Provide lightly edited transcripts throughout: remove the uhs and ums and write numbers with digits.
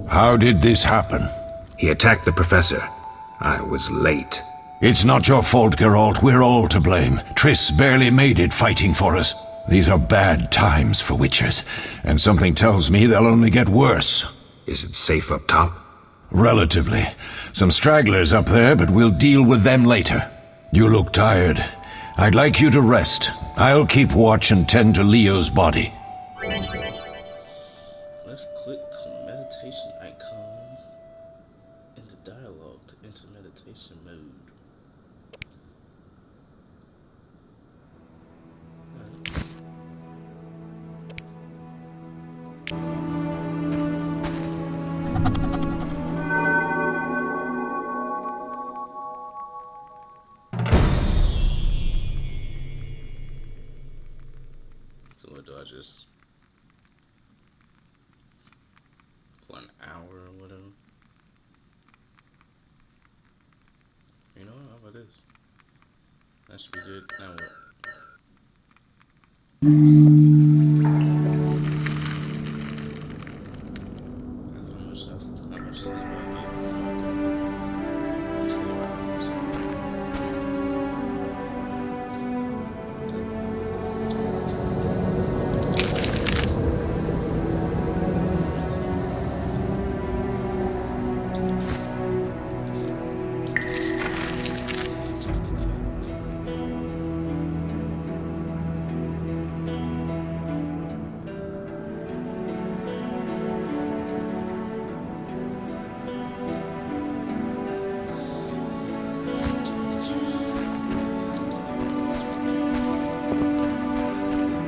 How did this happen? He attacked the professor. I was late. It's not your fault, Geralt. We're all to blame. Triss barely made it fighting for us. These are bad times for witchers, and something tells me they'll only get worse. Is it safe up top? Relatively. Some stragglers up there, but we'll deal with them later. You look tired. I'd like you to rest. I'll keep watch and tend to Leo's body. Let's click meditation icon in the dialogue to enter meditation mode. So what do I just for an hour or whatever? You know what? How about this? That should be good. Now what? That's how much sleep I get before I go. 4 hours.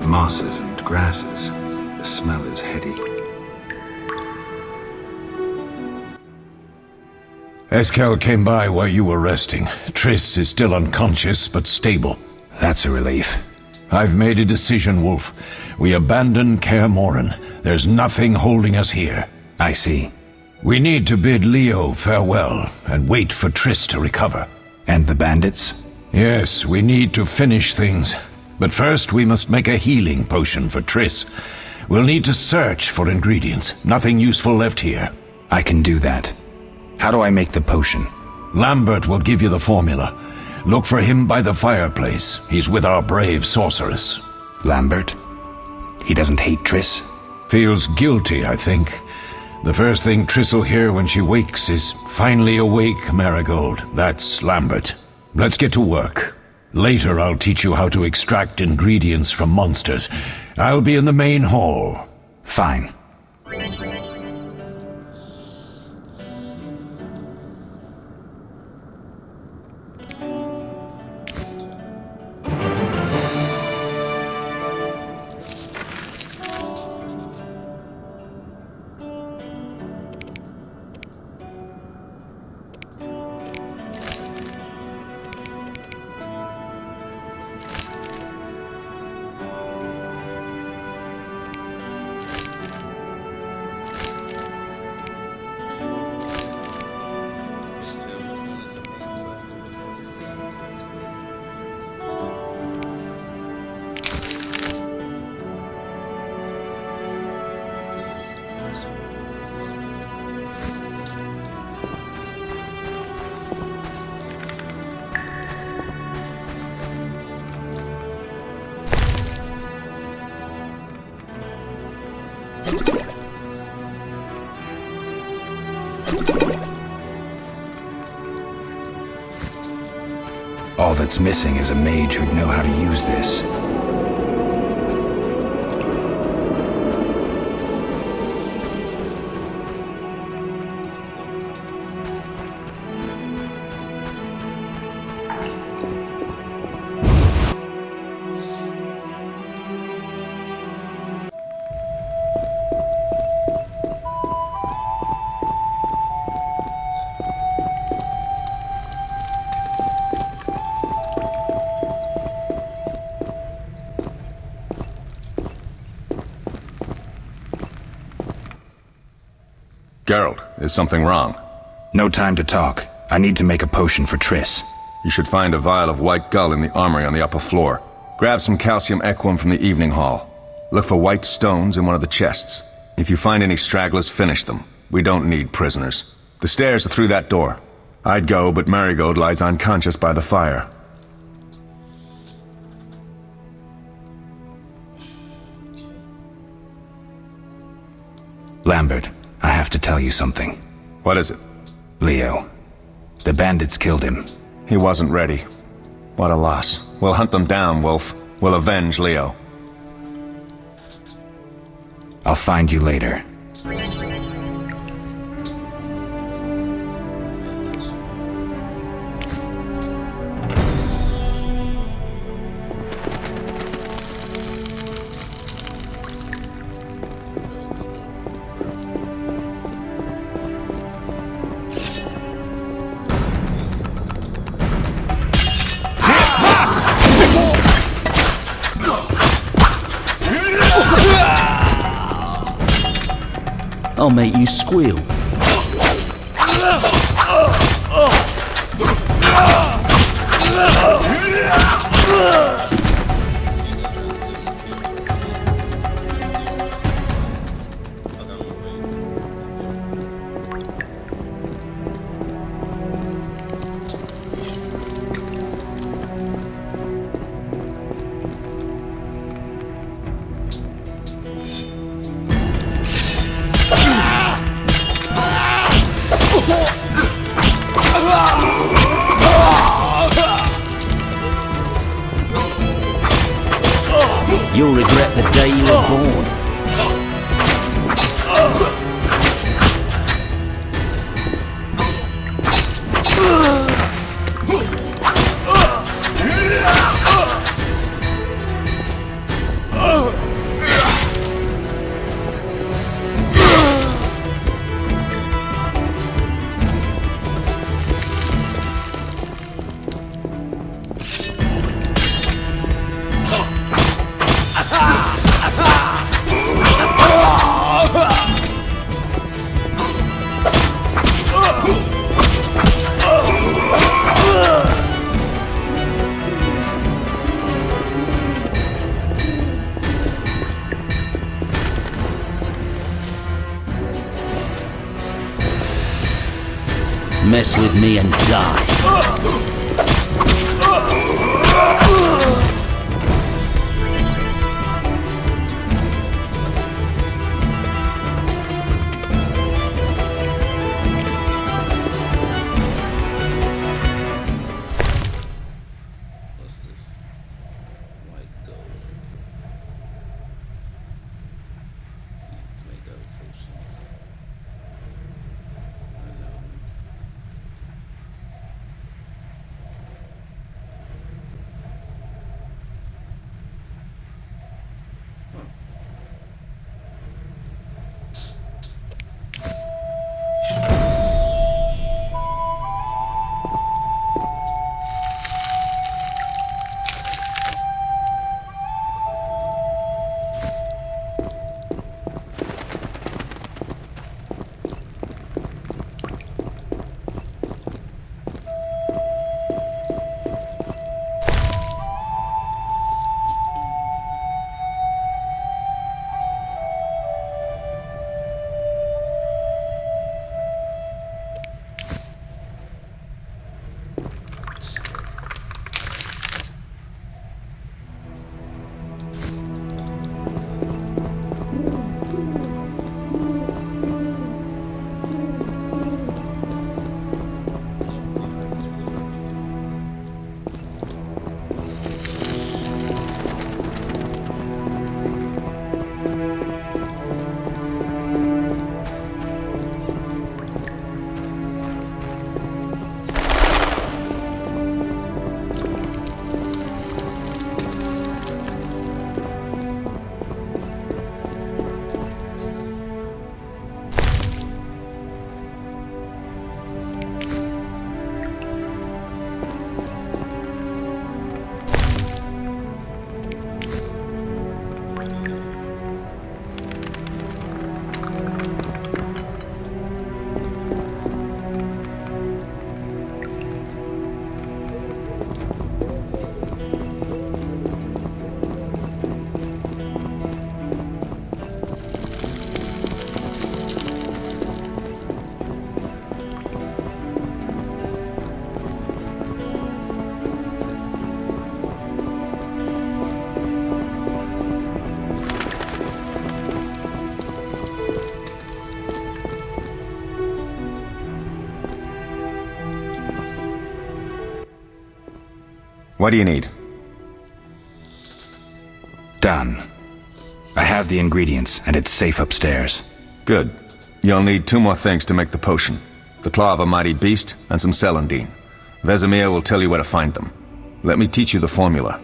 Mosses and grasses. The smell is heady. Eskel came by while you were resting. Triss is still unconscious, but stable. That's a relief. I've made a decision, Wolf. We abandon Kaer Morhen. There's nothing holding us here. I see. We need to bid Leo farewell and wait for Triss to recover. And the bandits? Yes, we need to finish things. But first we must make a healing potion for Triss. We'll need to search for ingredients. Nothing useful left here. I can do that. How do I make the potion? Lambert will give you the formula. Look for him by the fireplace. He's with our brave sorceress. Lambert? He doesn't hate Triss? Feels guilty, I think. The first thing Triss will hear when she wakes is, "Finally awake, Marigold." That's Lambert. Let's get to work. Later I'll teach you how to extract ingredients from monsters. I'll be in the main hall. Fine. All that's missing is a mage who'd know how to use this. Geralt, is something wrong? No time to talk. I need to make a potion for Triss. You should find a vial of white gull in the armory on the upper floor. Grab some calcium equum from the evening hall. Look for white stones in one of the chests. If you find any stragglers, finish them. We don't need prisoners. The stairs are through that door. I'd go, but Marigold lies unconscious by the fire. Lambert, I have to tell you something. What is it? Leo. The bandits killed him. He wasn't ready. What a loss. We'll hunt them down, Wolf. We'll avenge Leo. I'll find you later. I'll make you squeal. You'll regret the day you were born. Mess with me and die. What's this? White gold. Used to make other potions. I know. What do you need? Done. I have the ingredients, and it's safe upstairs. Good. You'll need 2 more things to make the potion. The claw of a mighty beast, and some celandine. Vesemir will tell you where to find them. Let me teach you the formula.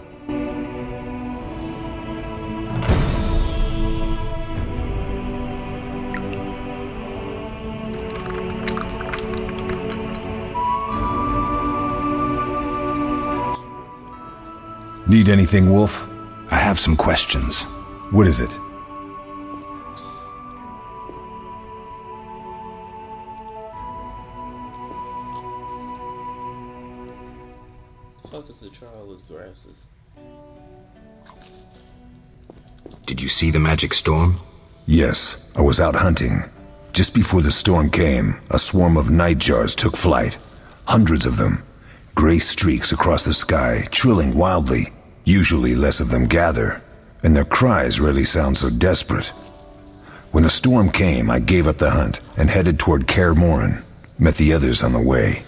Need anything, Wolf? I have some questions. What is it? Fuck is the trial of grasses? Did you see the magic storm? Yes, I was out hunting. Just before the storm came, a swarm of nightjars took flight. Hundreds of them. Gray streaks across the sky, trilling wildly. Usually less of them gather, and their cries rarely sound so desperate. When the storm came, I gave up the hunt and headed toward Kaer Morhen. Met the others on the way.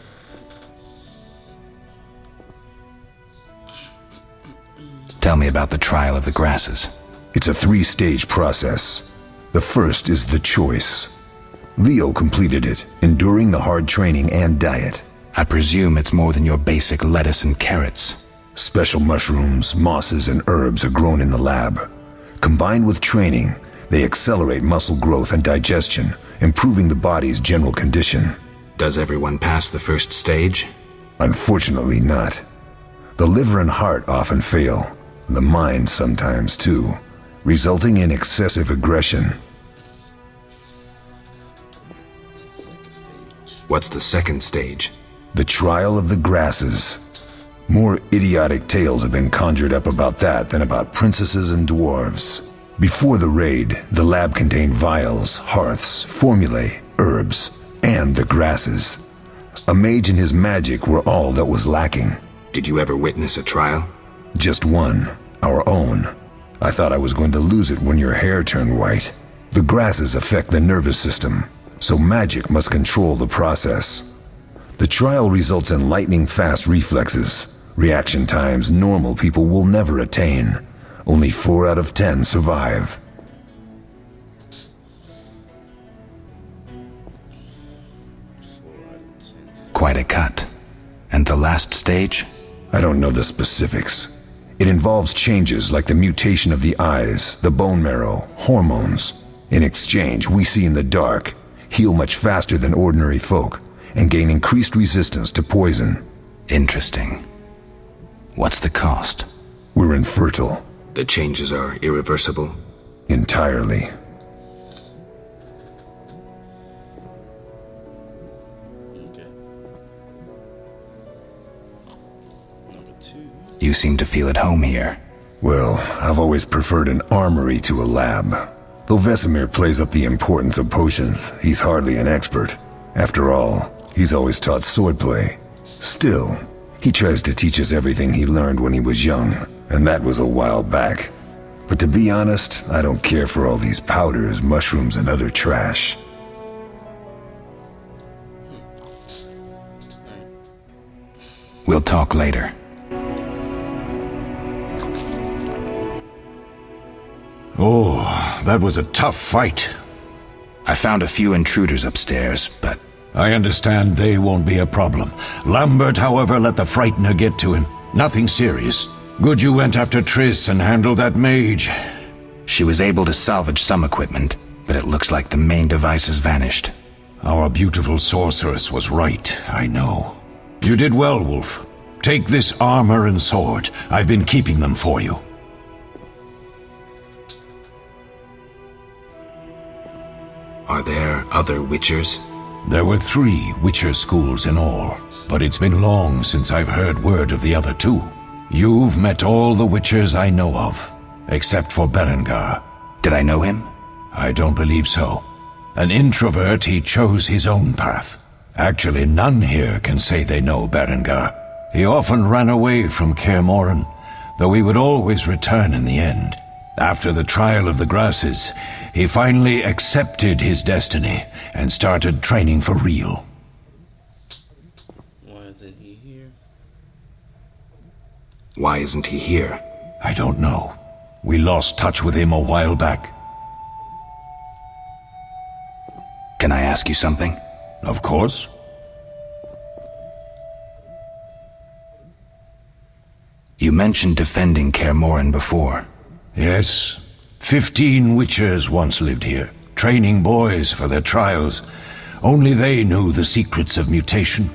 Tell me about the trial of the grasses. It's a 3-stage process. The first is the choice. Leo completed it, enduring the hard training and diet. I presume it's more than your basic lettuce and carrots. Special mushrooms, mosses, and herbs are grown in the lab. Combined with training, they accelerate muscle growth and digestion, improving the body's general condition. Does everyone pass the first stage? Unfortunately not. The liver and heart often fail, the mind sometimes too, resulting in excessive aggression. Second stage. What's the second stage? The trial of the grasses. More idiotic tales have been conjured up about that than about princesses and dwarves. Before the raid, the lab contained vials, hearths, formulae, herbs, and the grasses. A mage and his magic were all that was lacking. Did you ever witness a trial? Just one, our own. I thought I was going to lose it when your hair turned white. The grasses affect the nervous system, so magic must control the process. The trial results in lightning-fast reflexes, reaction times normal people will never attain. Only 4 out of 10 survive. Quite a cut. And the last stage? I don't know the specifics. It involves changes like the mutation of the eyes, the bone marrow, hormones. In exchange, we see in the dark, heal much faster than ordinary folk, and gain increased resistance to poison. Interesting. What's the cost? We're infertile. The changes are irreversible? Entirely. Okay. Number 2. You seem to feel at home here. Well, I've always preferred an armory to a lab. Though Vesemir plays up the importance of potions, he's hardly an expert. After all, he's always taught swordplay. Still, he tries to teach us everything he learned when he was young, and that was a while back. But to be honest, I don't care for all these powders, mushrooms, and other trash. We'll talk later. Oh, that was a tough fight. I found a few intruders upstairs, but I understand they won't be a problem. Lambert, however, let the Frightener get to him. Nothing serious. Good you went after Triss and handled that mage. she was able to salvage some equipment, but it looks like the main device has vanished. Our beautiful sorceress was right, I know. You did well, Wolf. Take this armor and sword. I've been keeping them for you. Are there other Witchers? There were 3 Witcher schools in all, but it's been long since I've heard word of the other 2. You've met all the Witchers I know of, except for Berengar. Did I know him? I don't believe so. An introvert, he chose his own path. Actually, none here can say they know Berengar. He often ran away from Kaer Morhen, though he would always return in the end. After the trial of the grasses, he finally accepted his destiny and started training for real. Why isn't he here? Why isn't he here? I don't know. We lost touch with him a while back. Can I ask you something? Of course. You mentioned defending Kaer Morhen before. Yes. 15 Witchers once lived here, training boys for their trials. Only they knew the secrets of mutation.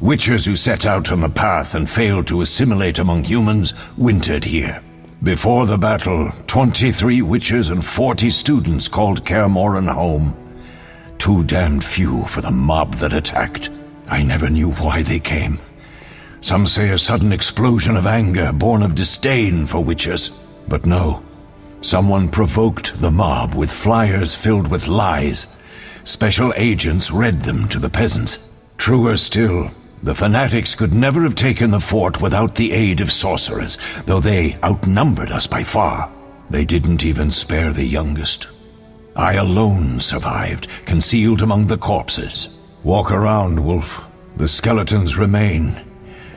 Witchers who set out on the path and failed to assimilate among humans wintered here. Before the battle, 23 Witchers and 40 students called Kaer Morhen home. Too damned few for the mob that attacked. I never knew why they came. Some say a sudden explosion of anger born of disdain for Witchers. But no. Someone provoked the mob with flyers filled with lies. Special agents read them to the peasants. Truer still, the fanatics could never have taken the fort without the aid of sorcerers, though they outnumbered us by far. They didn't even spare the youngest. I alone survived, concealed among the corpses. Walk around, Wolf. The skeletons remain.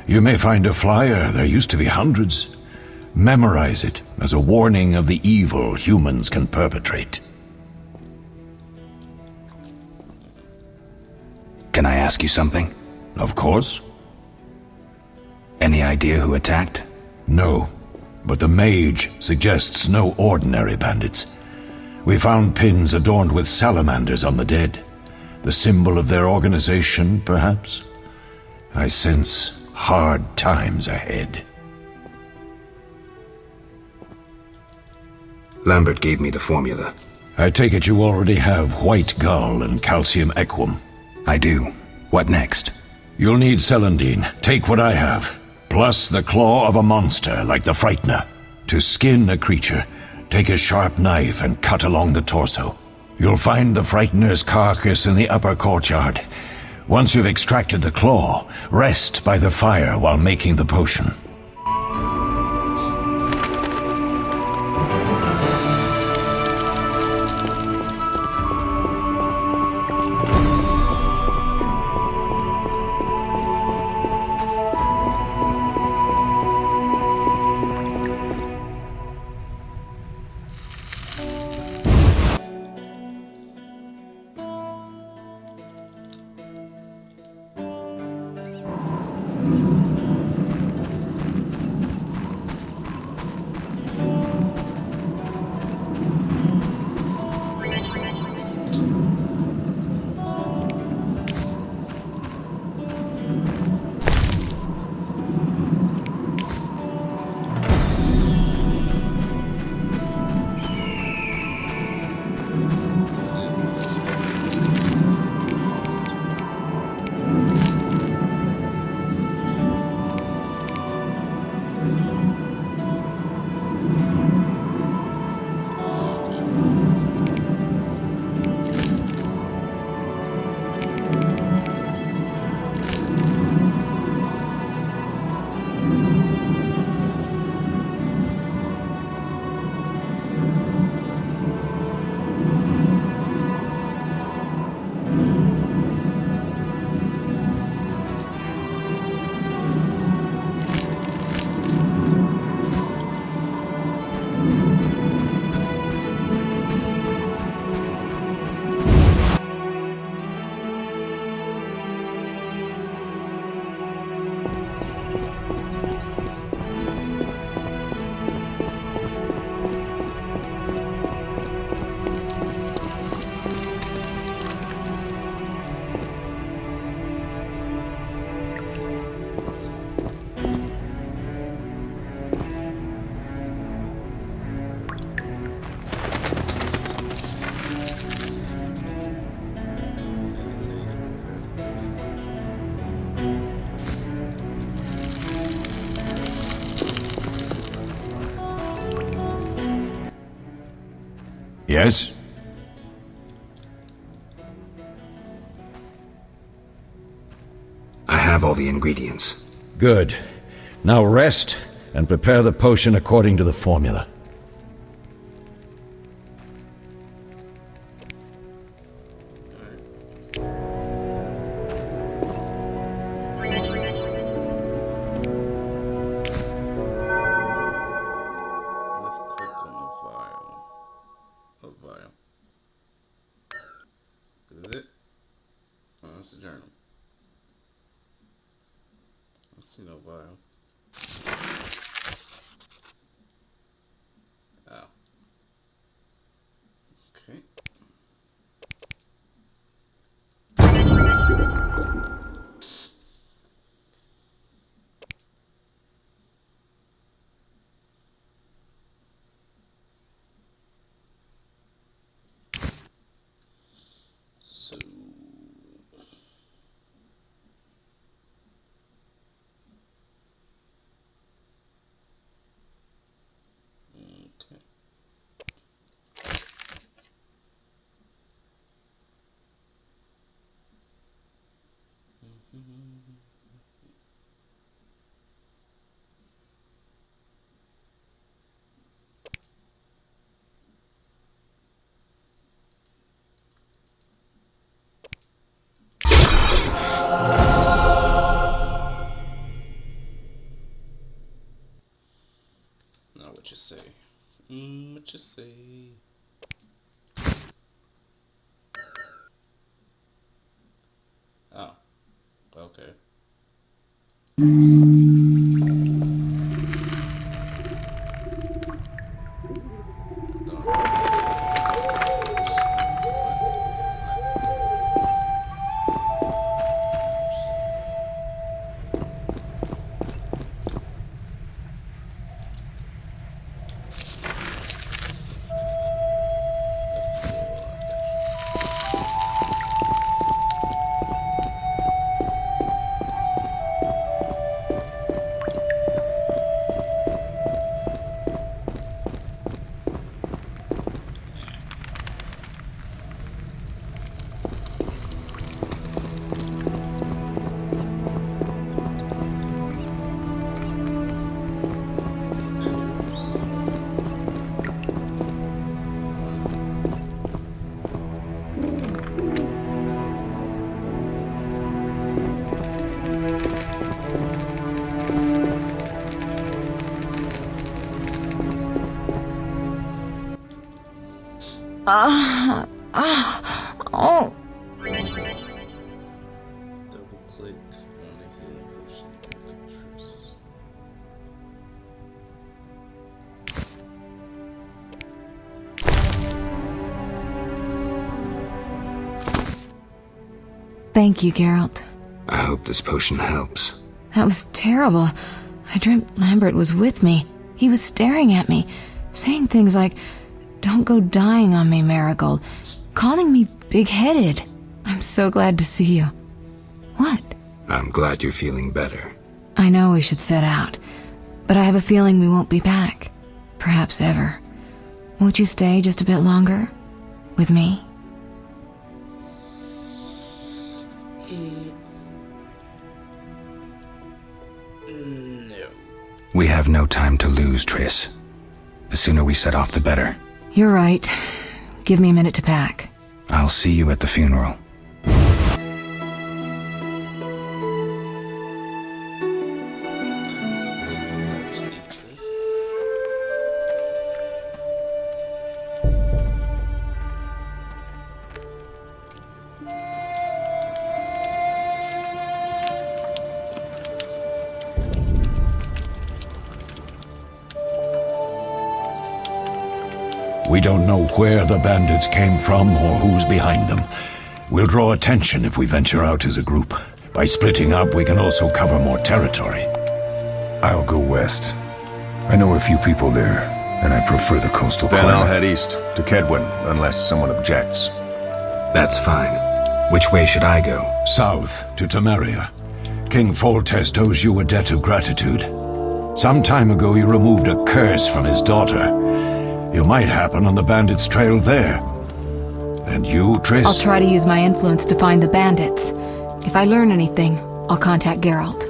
You may find a flyer, there used to be hundreds. Memorize it as a warning of the evil humans can perpetrate. Can I ask you something? Of course. Any idea who attacked? No, but the mage suggests no ordinary bandits. We found pins adorned with salamanders on the dead. The symbol of their organization, perhaps? I sense hard times ahead. Lambert gave me the formula. I take it you already have white gull and calcium equum. I do. What next? You'll need celandine. Take what I have. Plus the claw of a monster like the Frightener. To skin a creature, take a sharp knife and cut along the torso. You'll find the Frightener's carcass in the upper courtyard. Once you've extracted the claw, rest by the fire while making the potion. Yes? I have all the ingredients. Good. Now rest and prepare the potion according to the formula. What's the journal? Let's see no bio. Oh. Okay. So. Okay. Now what you say? What you say? Oh. Okay. Oh. Double click on the healing potion to get to Triss. Thank you, Geralt. I hope this potion helps. That was terrible. I dreamt Lambert was with me. He was staring at me, saying things like, "Don't go dying on me, Marigold," calling me big-headed. I'm so glad to see you. What? I'm glad you're feeling better. I know we should set out, but I have a feeling we won't be back. Perhaps ever. Won't you stay just a bit longer? With me? No. We have no time to lose, Triss. The sooner we set off, the better. You're right. Give me a minute to pack. I'll see you at the funeral. We don't know where the bandits came from or who's behind them. We'll draw attention if we venture out as a group. By splitting up, we can also cover more territory. I'll go west. I know a few people there, and I prefer the coastal Then climate. I'll head east, to Kedwin, unless someone objects. That's fine. Which way should I go? South, to Temeria. King Foltest owes you a debt of gratitude. Some time ago, you removed a curse from his daughter. You might happen on the bandits' trail there. And you, Triss? I'll try to use my influence to find the bandits. If I learn anything, I'll contact Geralt.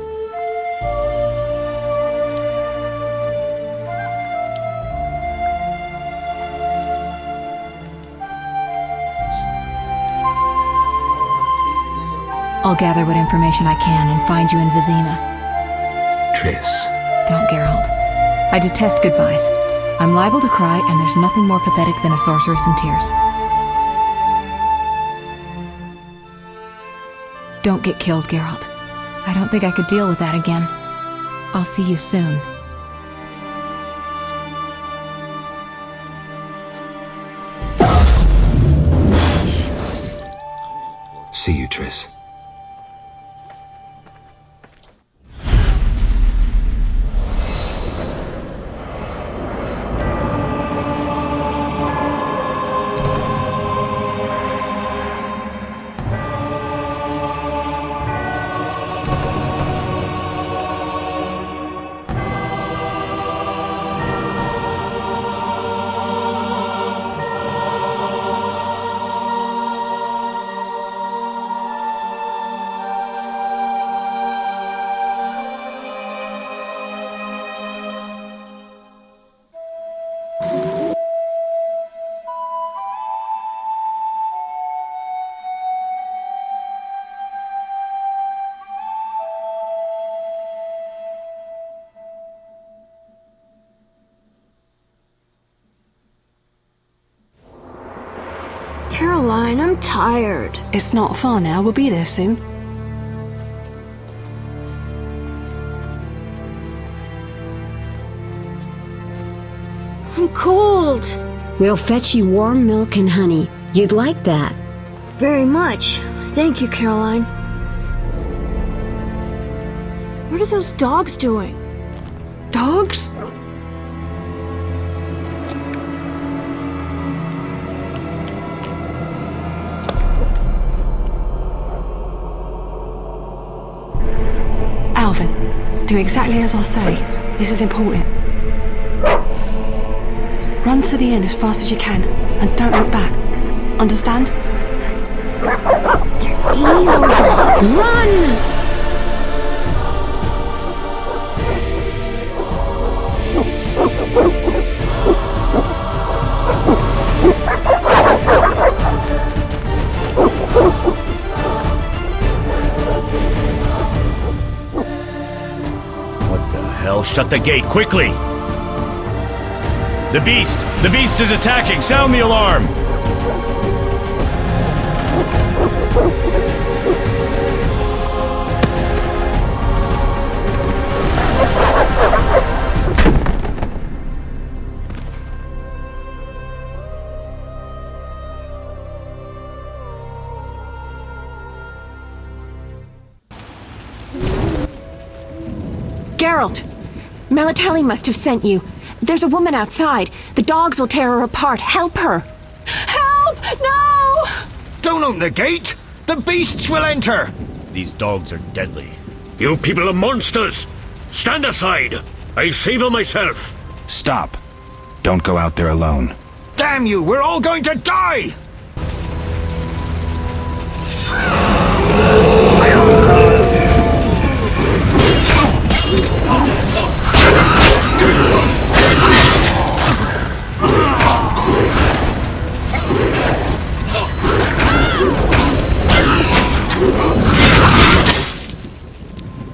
I'll gather what information I can and find you in Vizima. Triss. Don't, Geralt. I detest goodbyes. I'm liable to cry, and there's nothing more pathetic than a sorceress in tears. Don't get killed, Geralt. I don't think I could deal with that again. I'll see you soon. See you, Triss. Caroline, I'm tired. It's not far now. We'll be there soon. I'm cold. We'll fetch you warm milk and honey. You'd like that. Very much. Thank you, Caroline. What are those dogs doing? Dogs? Alvin, do exactly as I say. This is important. Run to the inn as fast as you can, and don't look back. Understand? They're evil dogs. Run! What the hell? Shut the gate, quickly! The beast! The beast is attacking! Sound the alarm! Geralt! Melatelli must have sent you. There's a woman outside. The dogs will tear her apart. Help her! Help! No! Don't open the gate! The beasts will enter! These dogs are deadly. You people are monsters! Stand aside! I'll save them myself! Stop. Don't go out there alone. Damn you! We're all going to die!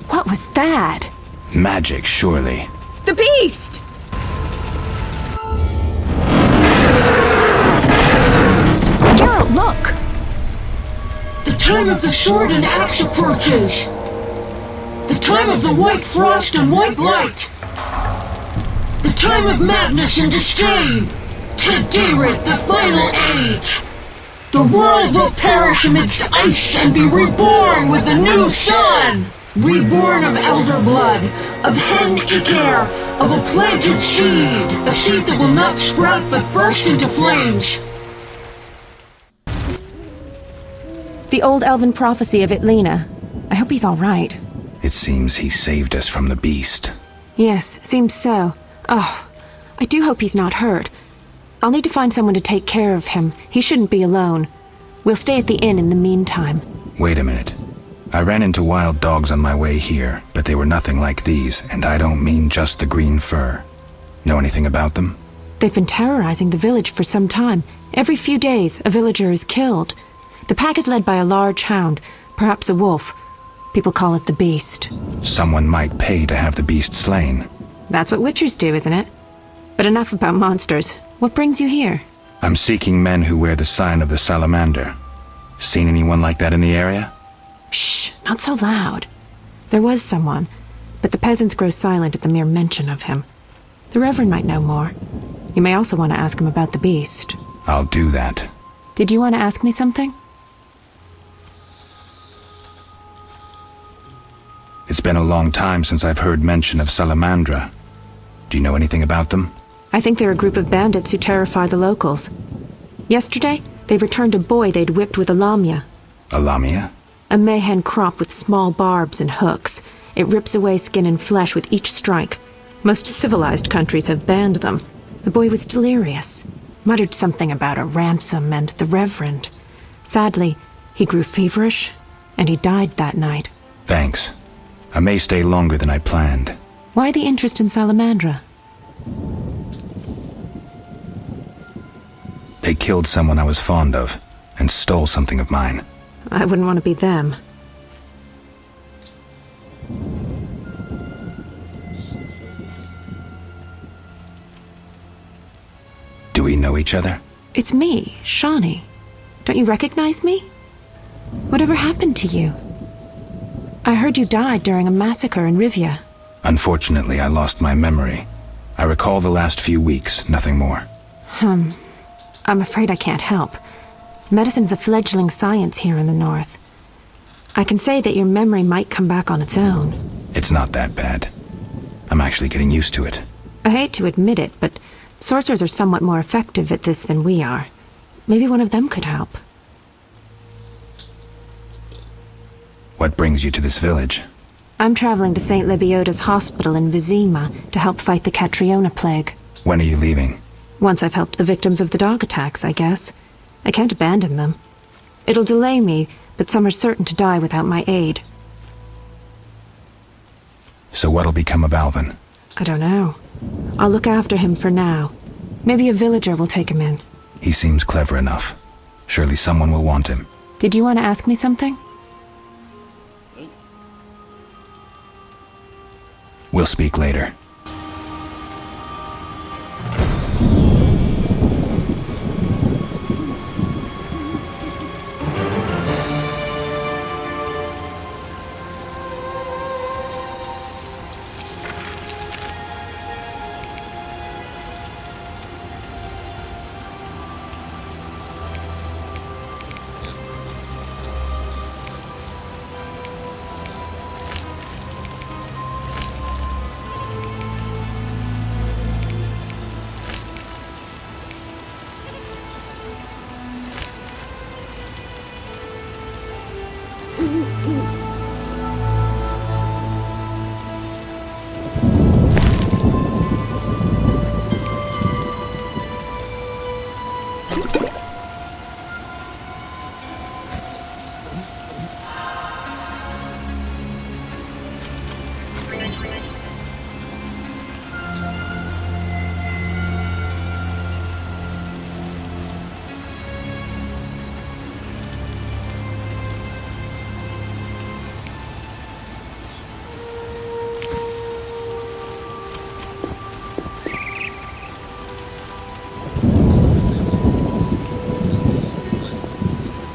What was that? Magic, surely. The beast! Geralt, look! The time of the sword and axe approaches. The time of the white frost and white light. The time of madness and disdain. Tedirit, the final age. The world will perish amidst ice and be reborn with the new sun. Reborn of elder blood, of hen Iker, of a planted seed. A seed that will not sprout but burst into flames. The old elven prophecy of Itlena. I hope he's all right. It seems he saved us from the beast. Yes, seems so. Oh, I do hope he's not hurt. I'll need to find someone to take care of him. He shouldn't be alone. We'll stay at the inn in the meantime. Wait a minute. I ran into wild dogs on my way here, but they were nothing like these, and I don't mean just the green fur. Know anything about them? They've been terrorizing the village for some time. Every few days, a villager is killed. The pack is led by a large hound, perhaps a wolf. People call it the Beast. Someone might pay to have the beast slain. That's what witchers do, isn't it? But enough about monsters. What brings you here? I'm seeking men who wear the sign of the salamander. Seen anyone like that in the area? Shh, not so loud. There was someone, but the peasants grow silent at the mere mention of him. The Reverend might know more. You may also want to ask him about the beast. I'll do that. Did you want to ask me something? It's been a long time since I've heard mention of Salamandra. Do you know anything about them? I think they're a group of bandits who terrify the locals. Yesterday, they returned a boy they'd whipped with a lamia. A lamia? A mayhen crop with small barbs and hooks. It rips away skin and flesh with each strike. Most civilized countries have banned them. The boy was delirious. Muttered something about a ransom and the Reverend. Sadly, he grew feverish, and he died that night. Thanks. I may stay longer than I planned. Why the interest in Salamandra? They killed someone I was fond of, and stole something of mine. I wouldn't want to be them. Do we know each other? It's me, Shawnee. Don't you recognize me? Whatever happened to you? I heard you died during a massacre in Rivia. Unfortunately, I lost my memory. I recall the last few weeks, nothing more. I'm afraid I can't help. Medicine's a fledgling science here in the north. I can say that your memory might come back on its own. It's not that bad. I'm actually getting used to it. I hate to admit it, but sorcerers are somewhat more effective at this than we are. Maybe one of them could help. What brings you to this village? I'm traveling to St. Lebioda's hospital in Vizima to help fight the Catriona plague. When are you leaving? Once I've helped the victims of the dog attacks, I guess. I can't abandon them. It'll delay me, but some are certain to die without my aid. So what'll become of Alvin? I don't know. I'll look after him for now. Maybe a villager will take him in. He seems clever enough. Surely someone will want him. Did you want to ask me something? We'll speak later.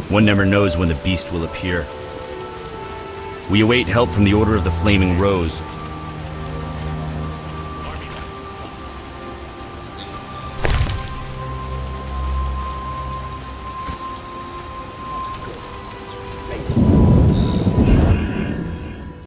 One never knows when the beast will appear. We await help from the Order of the Flaming Rose,